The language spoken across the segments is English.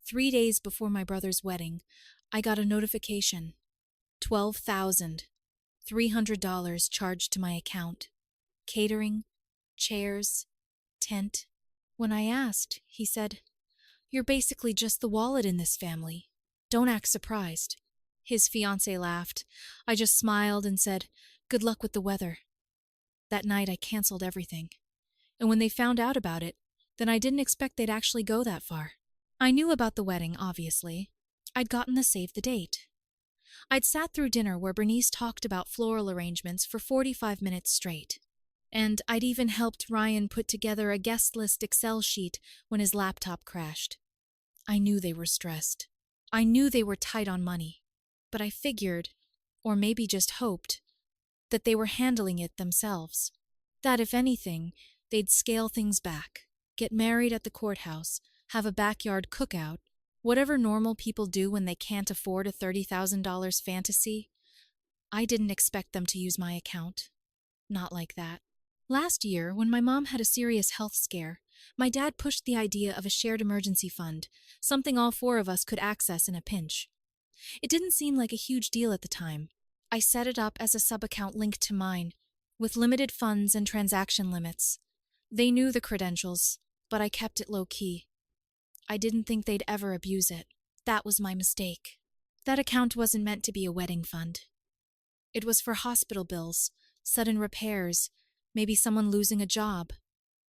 3 days before my brother's wedding, I got a notification. $12,300 charged to my account. Catering, chairs, tent. When I asked, he said, "You're basically just the wallet in this family. Don't act surprised." His fiancée laughed. I just smiled and said, "Good luck with the weather." That night I canceled everything. And when they found out about it, then I didn't expect they'd actually go that far. I knew about the wedding, obviously. I'd gotten the save the date. I'd sat through dinner where Bernice talked about floral arrangements for 45 minutes straight. And I'd even helped Ryan put together a guest list Excel sheet when his laptop crashed. I knew they were stressed. I knew they were tight on money. But I figured, or maybe just hoped, that they were handling it themselves. That if anything, they'd scale things back, get married at the courthouse, have a backyard cookout, whatever normal people do when they can't afford a $30,000 fantasy. I didn't expect them to use my account. Not like that. Last year, when my mom had a serious health scare, my dad pushed the idea of a shared emergency fund, something all four of us could access in a pinch. It didn't seem like a huge deal at the time. I set it up as a sub-account linked to mine, with limited funds and transaction limits. They knew the credentials, but I kept it low-key. I didn't think they'd ever abuse it. That was my mistake. That account wasn't meant to be a wedding fund. It was for hospital bills, sudden repairs, maybe someone losing a job.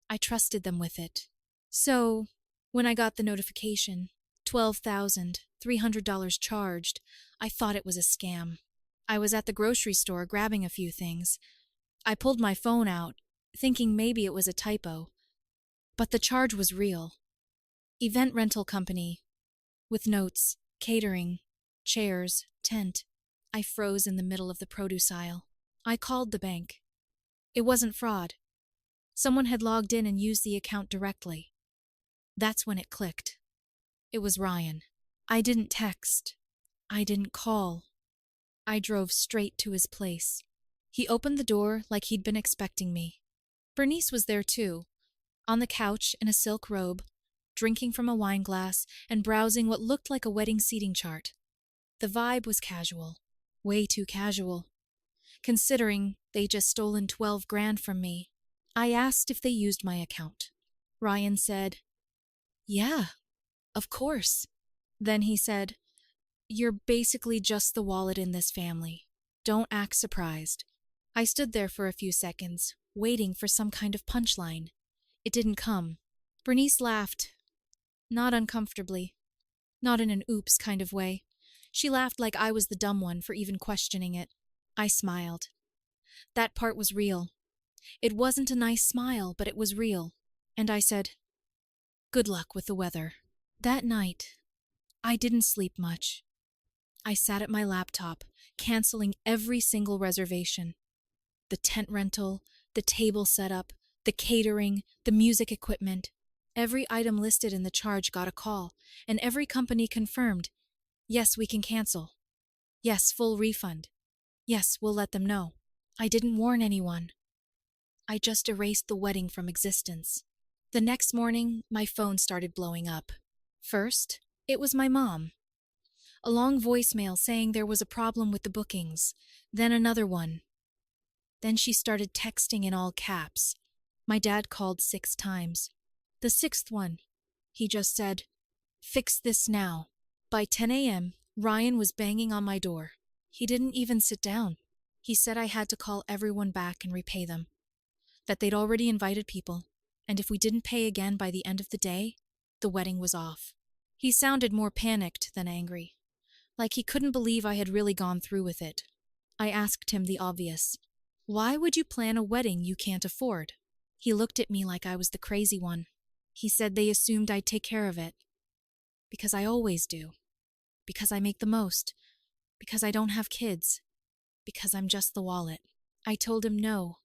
I trusted them with it. So, when I got the notification, $12,300 charged, I thought it was a scam. I was at the grocery store grabbing a few things. I pulled my phone out, thinking maybe it was a typo. But the charge was real. Event rental company. With notes, catering, chairs, tent. I froze in the middle of the produce aisle. I called the bank. It wasn't fraud. Someone had logged in and used the account directly. That's when it clicked. It was Ryan. I didn't text. I didn't call. I drove straight to his place. He opened the door like he'd been expecting me. Bernice was there too, on the couch in a silk robe, drinking from a wine glass and browsing what looked like a wedding seating chart. The vibe was casual. Way too casual. Considering they just stolen 12 grand from me. I asked if they used my account. Ryan said, "Yeah, of course." Then he said, "You're basically just the wallet in this family. Don't act surprised." I stood there for a few seconds, waiting for some kind of punchline. It didn't come. Bernice laughed. Not uncomfortably. Not in an oops kind of way. She laughed like I was the dumb one for even questioning it. I smiled. That part was real. It wasn't a nice smile, but it was real. And I said, "Good luck with the weather." That night, I didn't sleep much. I sat at my laptop, canceling every single reservation. The tent rental, the table setup, the catering, the music equipment. Every item listed in the charge got a call, and every company confirmed, "Yes, we can cancel. Yes, full refund. Yes, we'll let them know." I didn't warn anyone. I just erased the wedding from existence. The next morning, my phone started blowing up. First, it was my mom. A long voicemail saying there was a problem with the bookings. Then another one. Then she started texting in all caps. My dad called 6 times. The 6th one, he just said, "Fix this now." By 10 a.m., Ryan was banging on my door. He didn't even sit down. He said I had to call everyone back and repay them. That they'd already invited people, and if we didn't pay again by the end of the day, the wedding was off. He sounded more panicked than angry, like he couldn't believe I had really gone through with it. I asked him the obvious. Why would you plan a wedding you can't afford? He looked at me like I was the crazy one. He said they assumed I'd take care of it. Because I always do. Because I make the most. Because I don't have kids. Because I'm just the wallet. I told him no.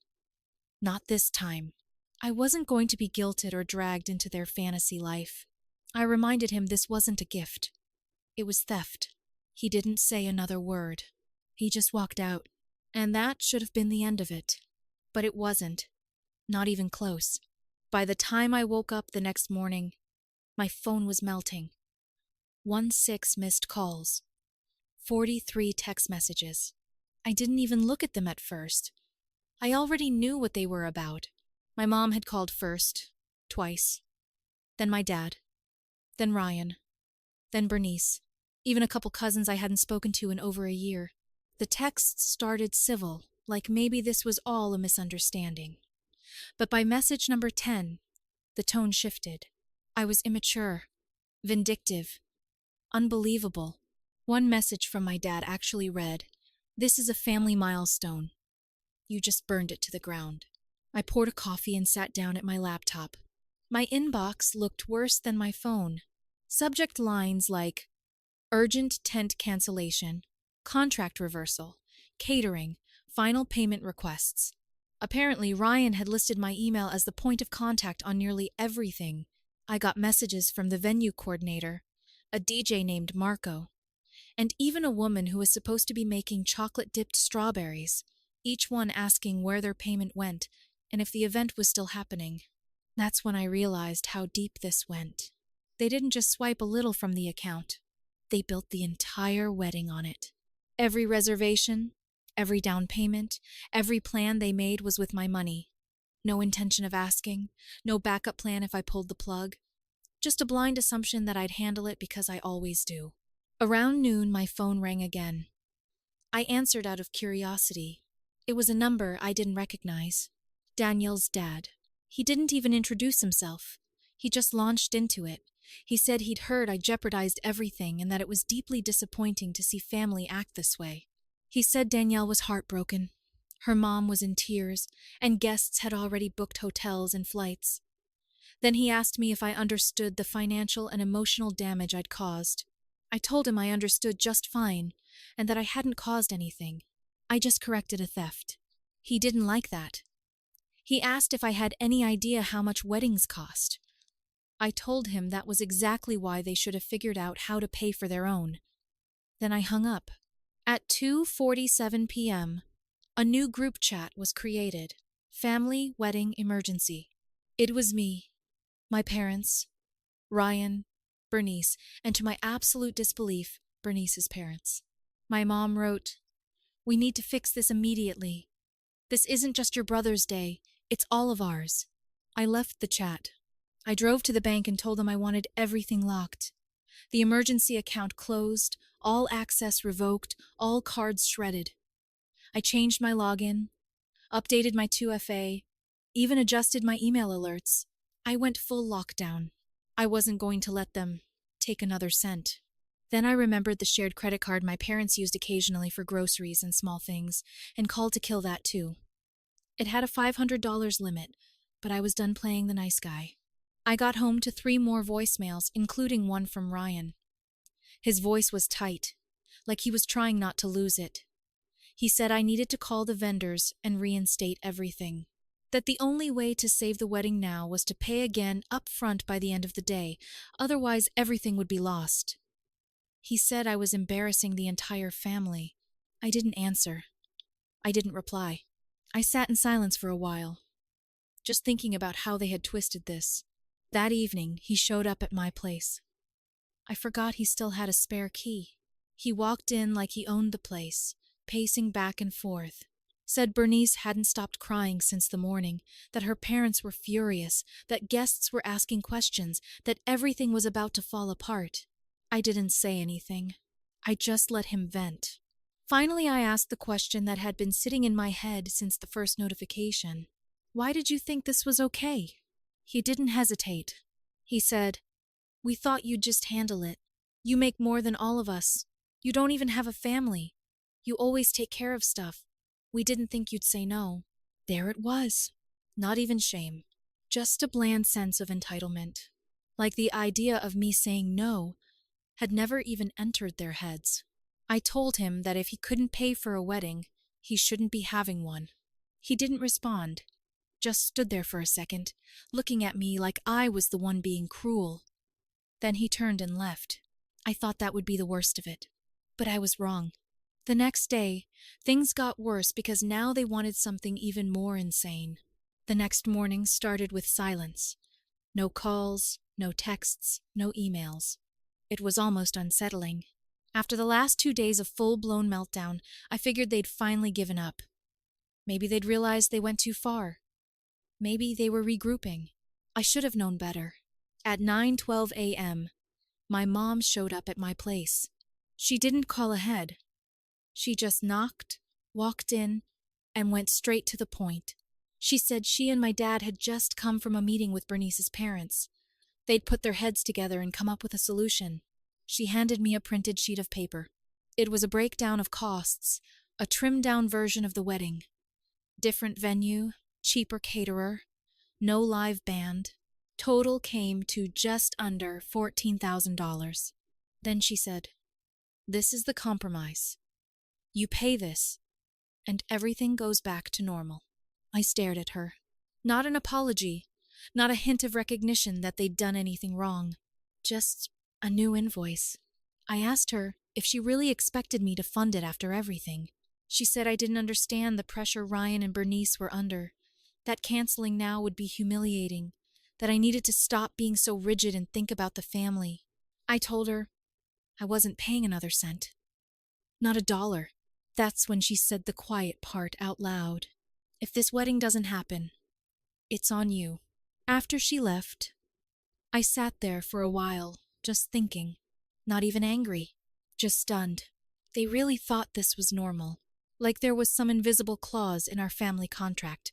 Not this time. I wasn't going to be guilted or dragged into their fantasy life. I reminded him this wasn't a gift. It was theft. He didn't say another word. He just walked out. And that should have been the end of it. But it wasn't. Not even close. By the time I woke up the next morning, my phone was melting. 16 missed calls, 43 text messages. I didn't even look at them at first. I already knew what they were about. My mom had called first, twice, then my dad, then Ryan, then Bernice, even a couple cousins I hadn't spoken to in over a year. The texts started civil, like maybe this was all a misunderstanding. But by message number 10, the tone shifted. I was immature, vindictive, unbelievable. One message from my dad actually read, "This is a family milestone. You just burned it to the ground." I poured a coffee and sat down at my laptop. My inbox looked worse than my phone. Subject lines like, urgent tent cancellation, contract reversal, catering, final payment requests. Apparently, Ryan had listed my email as the point of contact on nearly everything. I got messages from the venue coordinator, a DJ named Marco, and even a woman who was supposed to be making chocolate-dipped strawberries, each one asking where their payment went and if the event was still happening. That's when I realized how deep this went. They didn't just swipe a little from the account. They built the entire wedding on it. Every reservation, every down payment, every plan they made was with my money. No intention of asking, no backup plan if I pulled the plug. Just a blind assumption that I'd handle it because I always do. Around noon, my phone rang again. I answered out of curiosity. It was a number I didn't recognize. Daniel's dad. He didn't even introduce himself. He just launched into it. He said he'd heard I jeopardized everything and that it was deeply disappointing to see family act this way. He said Danielle was heartbroken. Her mom was in tears, and guests had already booked hotels and flights. Then he asked me if I understood the financial and emotional damage I'd caused. I told him I understood just fine, and that I hadn't caused anything. I just corrected a theft. He didn't like that. He asked if I had any idea how much weddings cost. I told him that was exactly why they should have figured out how to pay for their own. Then I hung up. At 2:47 p.m., a new group chat was created. Family Wedding Emergency. It was me, my parents, Ryan, Bernice, and to my absolute disbelief, Bernice's parents. My mom wrote, "We need to fix this immediately. This isn't just your brother's day, it's all of ours." I left the chat. I drove to the bank and told them I wanted everything locked. The emergency account closed, all access revoked, all cards shredded. I changed my login, updated my 2FA, even adjusted my email alerts. I went full lockdown. I wasn't going to let them take another cent. Then I remembered the shared credit card my parents used occasionally for groceries and small things, and called to kill that too. It had a $500 limit, but I was done playing the nice guy. I got home to 3 more voicemails, including one from Ryan. His voice was tight, like he was trying not to lose it. He said I needed to call the vendors and reinstate everything. That the only way to save the wedding now was to pay again up front by the end of the day, otherwise everything would be lost. He said I was embarrassing the entire family. I didn't answer. I didn't reply. I sat in silence for a while, just thinking about how they had twisted this. That evening, he showed up at my place. I forgot he still had a spare key. He walked in like he owned the place, pacing back and forth. Said Bernice hadn't stopped crying since the morning, that her parents were furious, that guests were asking questions, that everything was about to fall apart. I didn't say anything. I just let him vent. Finally, I asked the question that had been sitting in my head since the first notification. Why did you think this was okay? He didn't hesitate. He said, "We thought you'd just handle it. You make more than all of us. You don't even have a family. You always take care of stuff. We didn't think you'd say no." There it was. Not even shame. Just a bland sense of entitlement. Like the idea of me saying no had never even entered their heads. I told him that if he couldn't pay for a wedding, he shouldn't be having one. He didn't respond. Just stood there for a second, looking at me like I was the one being cruel. Then he turned and left. I thought that would be the worst of it. But I was wrong. The next day, things got worse because now they wanted something even more insane. The next morning started with silence. No calls, no texts, no emails. It was almost unsettling. After the last 2 days of full-blown meltdown, I figured they'd finally given up. Maybe they'd realized they went too far. Maybe they were regrouping. I should have known better. At 9:12 a.m., my mom showed up at my place. She didn't call ahead. She just knocked, walked in, and went straight to the point. She said she and my dad had just come from a meeting with Bernice's parents. They'd put their heads together and come up with a solution. She handed me a printed sheet of paper. It was a breakdown of costs, a trimmed-down version of the wedding. Different venue, cheaper caterer, no live band. Total came to just under $14,000. Then she said, "This is the compromise. You pay this, and everything goes back to normal." I stared at her. Not an apology, not a hint of recognition that they'd done anything wrong. Just a new invoice. I asked her if she really expected me to fund it after everything. She said I didn't understand the pressure Ryan and Bernice were under, that canceling now would be humiliating, that I needed to stop being so rigid and think about the family. I told her I wasn't paying another cent. Not $1. That's when she said the quiet part out loud. "If this wedding doesn't happen, it's on you." After she left, I sat there for a while, just thinking, not even angry, just stunned. They really thought this was normal, like there was some invisible clause in our family contract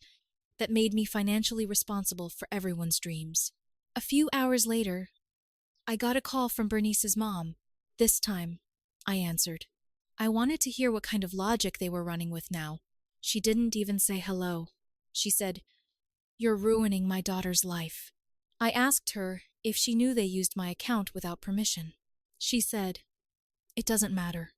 that made me financially responsible for everyone's dreams. A few hours later, I got a call from Bernice's mom. This time, I answered. I wanted to hear what kind of logic they were running with now. She didn't even say hello. She said, "You're ruining my daughter's life." I asked her if she knew they used my account without permission. She said, "It doesn't matter.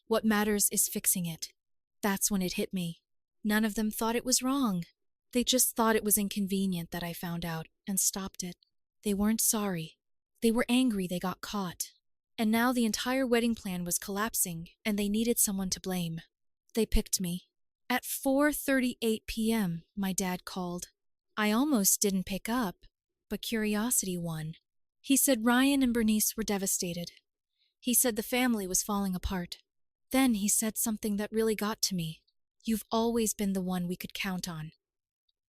What matters is fixing it." That's when it hit me. None of them thought it was wrong. They just thought it was inconvenient that I found out and stopped it. They weren't sorry. They were angry they got caught. And now the entire wedding plan was collapsing and they needed someone to blame. They picked me. At 4:38 p.m., my dad called. I almost didn't pick up, but curiosity won. He said Ryan and Bernice were devastated. He said the family was falling apart. Then he said something that really got to me. "You've always been the one we could count on.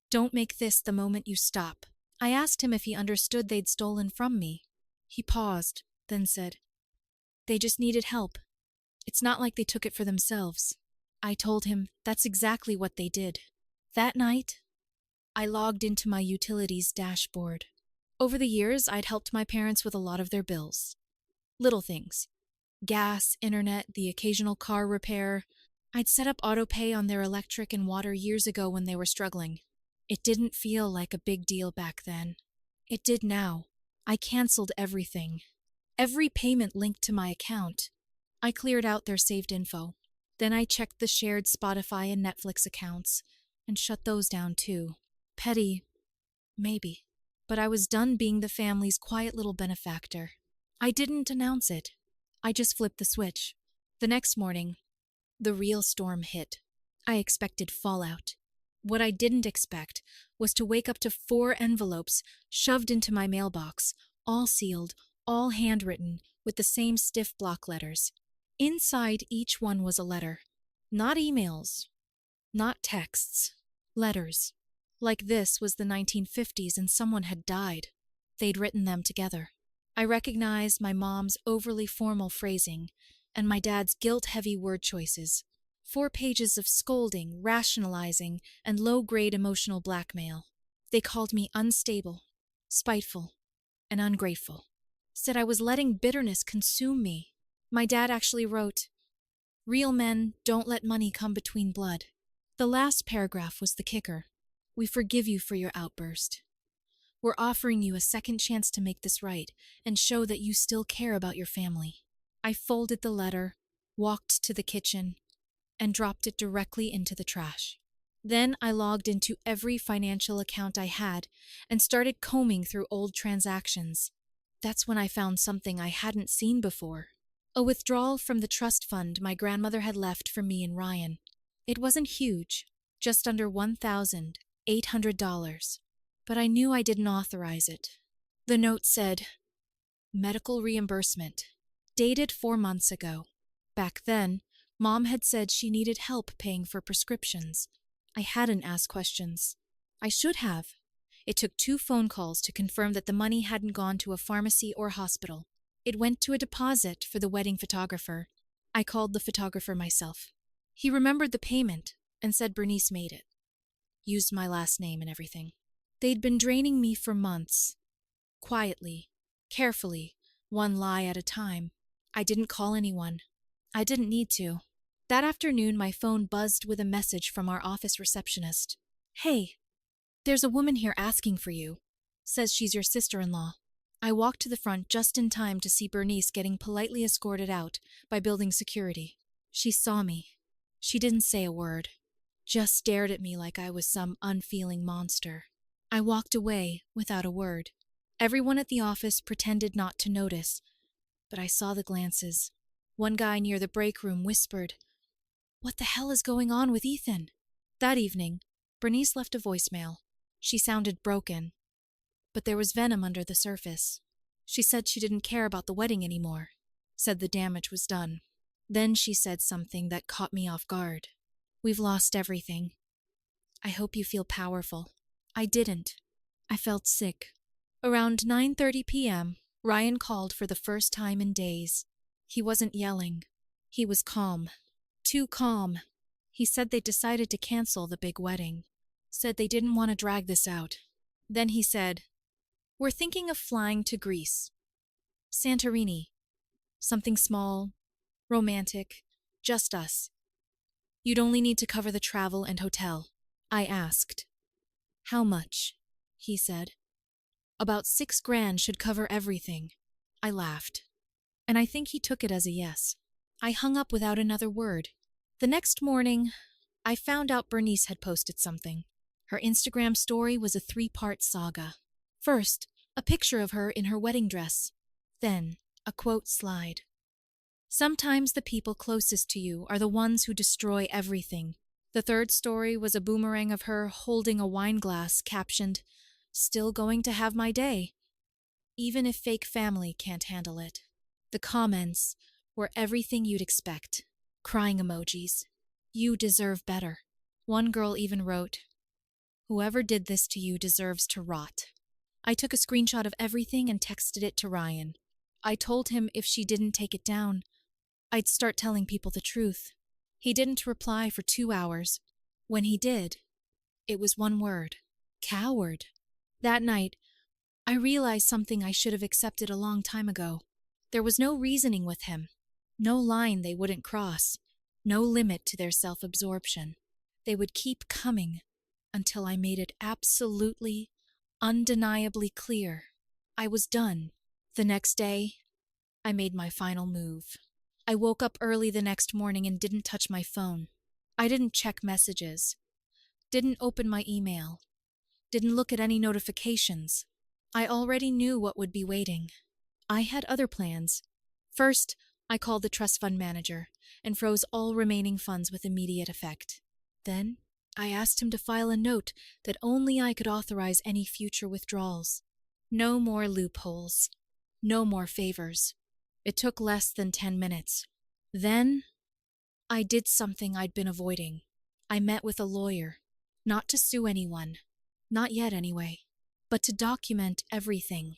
Don't make this the moment you stop." I asked him if he understood they'd stolen from me. He paused, then said, "They just needed help. It's not like they took it for themselves." I told him that's exactly what they did. That night, I logged into my utilities dashboard. Over the years, I'd helped my parents with a lot of their bills. Little things. Gas, internet, the occasional car repair. I'd set up autopay on their electric and water years ago when they were struggling. It didn't feel like a big deal back then. It did now. I canceled everything. Every payment linked to my account. I cleared out their saved info. Then I checked the shared Spotify and Netflix accounts and shut those down too. Petty, maybe. But I was done being the family's quiet little benefactor. I didn't announce it. I just flipped the switch. The next morning, the real storm hit. I expected fallout. What I didn't expect was to wake up to 4 envelopes shoved into my mailbox, all sealed, all handwritten, with the same stiff block letters. Inside each one was a letter. Not emails, not texts, letters. Like this was the 1950s and someone had died. They'd written them together. I recognized my mom's overly formal phrasing and my dad's guilt-heavy word choices. 4 pages of scolding, rationalizing, and low-grade emotional blackmail. They called me unstable, spiteful, and ungrateful. Said I was letting bitterness consume me. My dad actually wrote, "Real men don't let money come between blood." The last paragraph was the kicker. "We forgive you for your outburst. We're offering you a second chance to make this right and show that you still care about your family." I folded the letter, walked to the kitchen, and dropped it directly into the trash. Then I logged into every financial account I had and started combing through old transactions. That's when I found something I hadn't seen before. A withdrawal from the trust fund my grandmother had left for me and Ryan. It wasn't huge, just under $1,800, but I knew I didn't authorize it. The note said, medical reimbursement. Dated 4 months ago. Back then, Mom had said she needed help paying for prescriptions. I hadn't asked questions. I should have. It took 2 phone calls to confirm that the money hadn't gone to a pharmacy or hospital. It went to a deposit for the wedding photographer. I called the photographer myself. He remembered the payment and said Bernice made it. Used my last name and everything. They'd been draining me for months. Quietly, carefully, one lie at a time. I didn't call anyone. I didn't need to. That afternoon, my phone buzzed with a message from our office receptionist. "Hey, there's a woman here asking for you. Says she's your sister-in-law." I walked to the front just in time to see Bernice getting politely escorted out by building security. She saw me. She didn't say a word. Just stared at me like I was some unfeeling monster. I walked away without a word. Everyone at the office pretended not to notice, but I saw the glances. One guy near the break room whispered, "What the hell is going on with Ethan?" That evening, Bernice left a voicemail. She sounded broken, but there was venom under the surface. She said she didn't care about the wedding anymore, said the damage was done. Then she said something that caught me off guard. "We've lost everything. I hope you feel powerful." I didn't. I felt sick. Around 9:30 p.m., Ryan called for the first time in days. He wasn't yelling. He was calm. Too calm. He said they decided to cancel the big wedding. Said they didn't want to drag this out. Then he said, "We're thinking of flying to Greece. Santorini. Something small, romantic, just us. You'd only need to cover the travel and hotel." I asked, "How much?" He said, "About $6,000 should cover everything." I laughed, and I think he took it as a yes. I hung up without another word. The next morning, I found out Bernice had posted something. Her Instagram story was a 3-part saga. First, a picture of her in her wedding dress. Then, a quote slide. "Sometimes the people closest to you are the ones who destroy everything." The third story was a boomerang of her holding a wine glass captioned, "Still going to have my day, even if fake family can't handle it." The comments were everything you'd expect. Crying emojis. "You deserve better." One girl even wrote, "Whoever did this to you deserves to rot." I took a screenshot of everything and texted it to Ryan. I told him if she didn't take it down, I'd start telling people the truth. He didn't reply for 2 hours. When he did, it was one word: coward. That night, I realized something I should have accepted a long time ago. There was no reasoning with him, no line they wouldn't cross, no limit to their self-absorption. They would keep coming until I made it absolutely, undeniably clear. I was done. The next day, I made my final move. I woke up early the next morning and didn't touch my phone. I didn't check messages, didn't open my email, didn't look at any notifications. I already knew what would be waiting. I had other plans. First, I called the trust fund manager and froze all remaining funds with immediate effect. Then, I asked him to file a note that only I could authorize any future withdrawals. No more loopholes. No more favors. It took less than 10 minutes. Then, I did something I'd been avoiding. I met with a lawyer. Not to sue anyone. Not yet, anyway. But to document everything.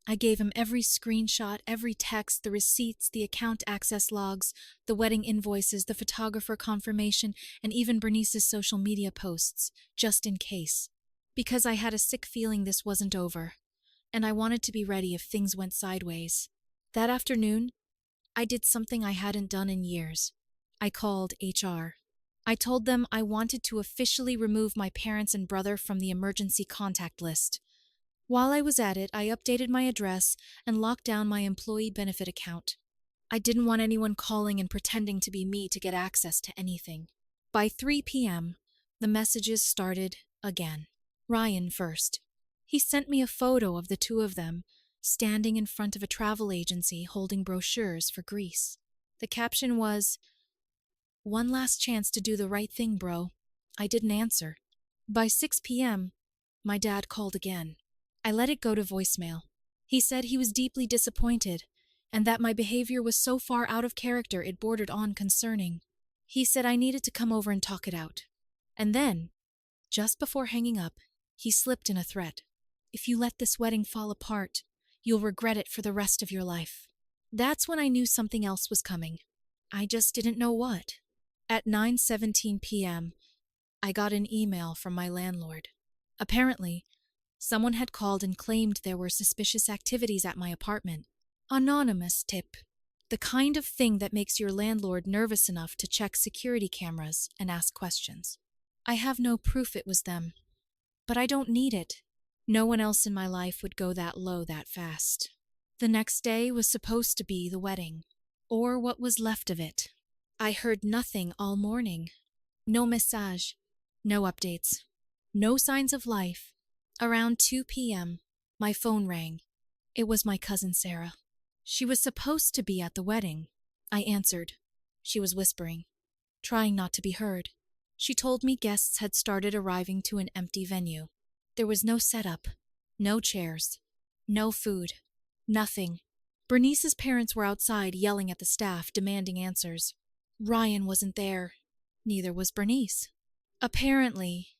I gave him every screenshot, every text, the receipts, the account access logs, the wedding invoices, the photographer confirmation, and even Bernice's social media posts, just in case. Because I had a sick feeling this wasn't over, and I wanted to be ready if things went sideways. That afternoon, I did something I hadn't done in years. I called HR. I told them I wanted to officially remove my parents and brother from the emergency contact list. While I was at it, I updated my address and locked down my employee benefit account. I didn't want anyone calling and pretending to be me to get access to anything. By 3 p.m., the messages started again. Ryan first. He sent me a photo of the two of them, standing in front of a travel agency holding brochures for Greece. The caption was, "One last chance to do the right thing, bro." I didn't answer. By 6 p.m., my dad called again. I let it go to voicemail. He said he was deeply disappointed, and that my behavior was so far out of character it bordered on concerning. He said I needed to come over and talk it out. And then, just before hanging up, he slipped in a threat. If you let this wedding fall apart, you'll regret it for the rest of your life. That's when I knew something else was coming. I just didn't know what. At 9:17 p.m., I got an email from my landlord. Apparently, someone had called and claimed there were suspicious activities at my apartment. Anonymous tip. The kind of thing that makes your landlord nervous enough to check security cameras and ask questions. I have no proof it was them, but I don't need it. No one else in my life would go that low that fast. The next day was supposed to be the wedding, or what was left of it. I heard nothing all morning. No message, no updates, no signs of life. Around 2 p.m., my phone rang. It was my cousin Sarah. She was supposed to be at the wedding. I answered. She was whispering, trying not to be heard. She told me guests had started arriving to an empty venue. There was no setup, no chairs, no food, nothing. Bernice's parents were outside yelling at the staff, demanding answers. Ryan wasn't there. Neither was Bernice. Apparently,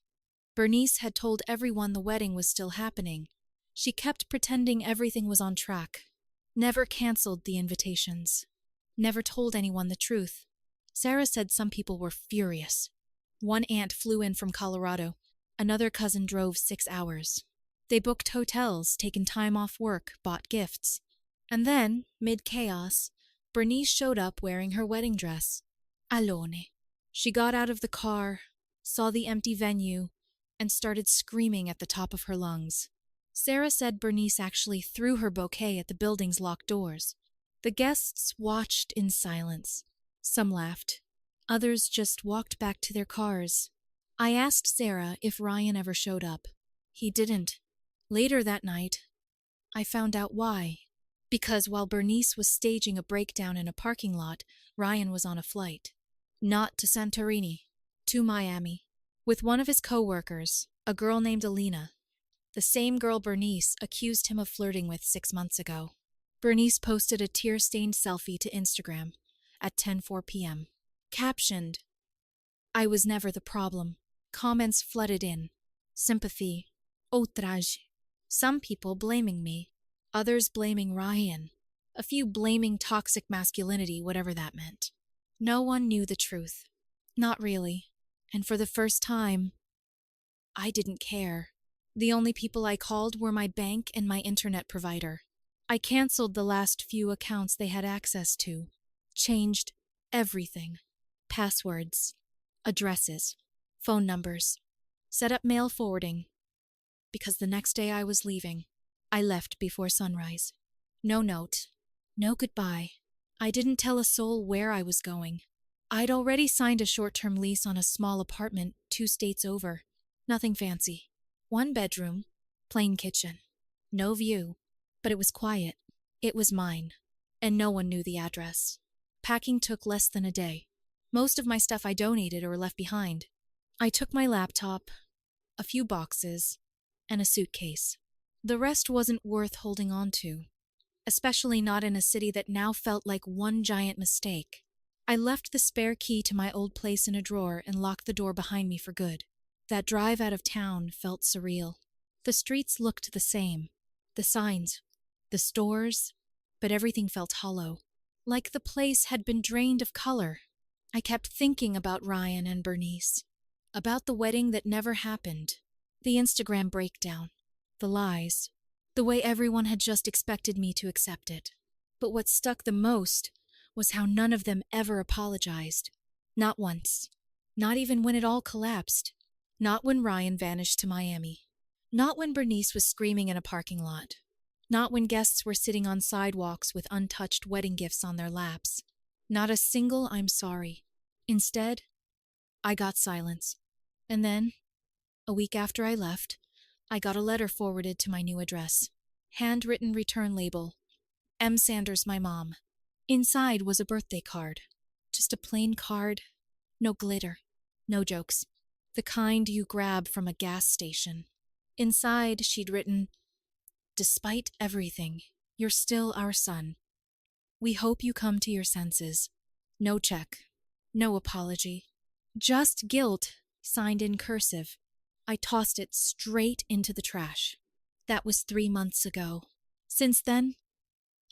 Bernice had told everyone the wedding was still happening. She kept pretending everything was on track. Never canceled the invitations. Never told anyone the truth. Sarah said some people were furious. One aunt flew in from Colorado. Another cousin drove 6 hours. They booked hotels, taken time off work, bought gifts. And then, mid-chaos, Bernice showed up wearing her wedding dress. Alone. She got out of the car, saw the empty venue, and started screaming at the top of her lungs. Sarah said Bernice actually threw her bouquet at the building's locked doors. The guests watched in silence. Some laughed. Others just walked back to their cars. I asked Sarah if Ryan ever showed up. He didn't. Later that night, I found out why. Because while Bernice was staging a breakdown in a parking lot, Ryan was on a flight. Not to Santorini, to Miami, with one of his co-workers, a girl named Alina. The same girl Bernice accused him of flirting with 6 months ago. Bernice posted a tear-stained selfie to Instagram at 10:04 p.m. Captioned, I was never the problem. Comments flooded in. Sympathy. Outrage. Some people blaming me. Others blaming Ryan. A few blaming toxic masculinity, whatever that meant. No one knew the truth. Not really. And for the first time, I didn't care. The only people I called were my bank and my internet provider. I canceled the last few accounts they had access to. Changed everything. Passwords. Addresses. Phone numbers. Set up mail forwarding. Because the next day I was leaving, I left before sunrise. No note. No goodbye. I didn't tell a soul where I was going. I'd already signed a short-term lease on a small apartment 2 states over. Nothing fancy. 1 bedroom, plain kitchen. No view, but it was quiet. It was mine, and no one knew the address. Packing took less than a day. Most of my stuff I donated or left behind. I took my laptop, a few boxes, and a suitcase. The rest wasn't worth holding on to, especially not in a city that now felt like one giant mistake. I left the spare key to my old place in a drawer and locked the door behind me for good. That drive out of town felt surreal. The streets looked the same. The signs, the stores, but everything felt hollow. Like the place had been drained of color. I kept thinking about Ryan and Bernice. About the wedding that never happened. The Instagram breakdown. The lies. The way everyone had just expected me to accept it. But what stuck the most was how none of them ever apologized. Not once. Not even when it all collapsed. Not when Ryan vanished to Miami. Not when Bernice was screaming in a parking lot. Not when guests were sitting on sidewalks with untouched wedding gifts on their laps. Not a single I'm sorry. Instead, I got silence. And then, a week after I left, I got a letter forwarded to my new address. Handwritten return label. M. Sanders, my mom. Inside was a birthday card. Just a plain card. No glitter. No jokes. The kind you grab from a gas station. Inside, she'd written, despite everything, you're still our son. We hope you come to your senses. No check. No apology. Just guilt, signed in cursive. I tossed it straight into the trash. That was 3 months ago. Since then,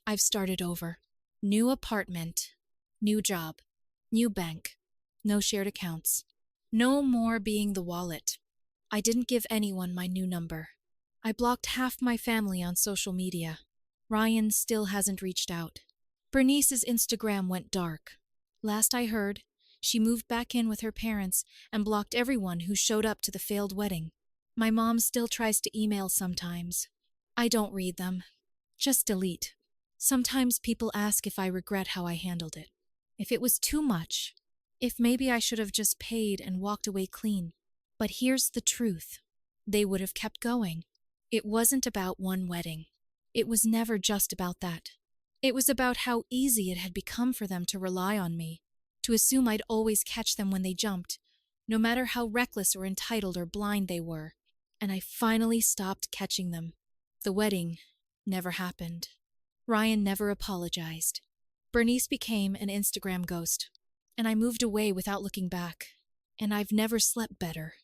I've started over. New apartment. New job. New bank. No shared accounts. No more being the wallet. I didn't give anyone my new number. I blocked half my family on social media. Ryan still hasn't reached out. Bernice's Instagram went dark. Last I heard, she moved back in with her parents and blocked everyone who showed up to the failed wedding. My mom still tries to email sometimes. I don't read them. Just delete. Sometimes people ask if I regret how I handled it. If it was too much. If maybe I should have just paid and walked away clean. But here's the truth. They would have kept going. It wasn't about one wedding. It was never just about that. It was about how easy it had become for them to rely on me, to assume I'd always catch them when they jumped, no matter how reckless or entitled or blind they were. And I finally stopped catching them. The wedding never happened. Ryan never apologized. Bernice became an Instagram ghost, and I moved away without looking back. And I've never slept better.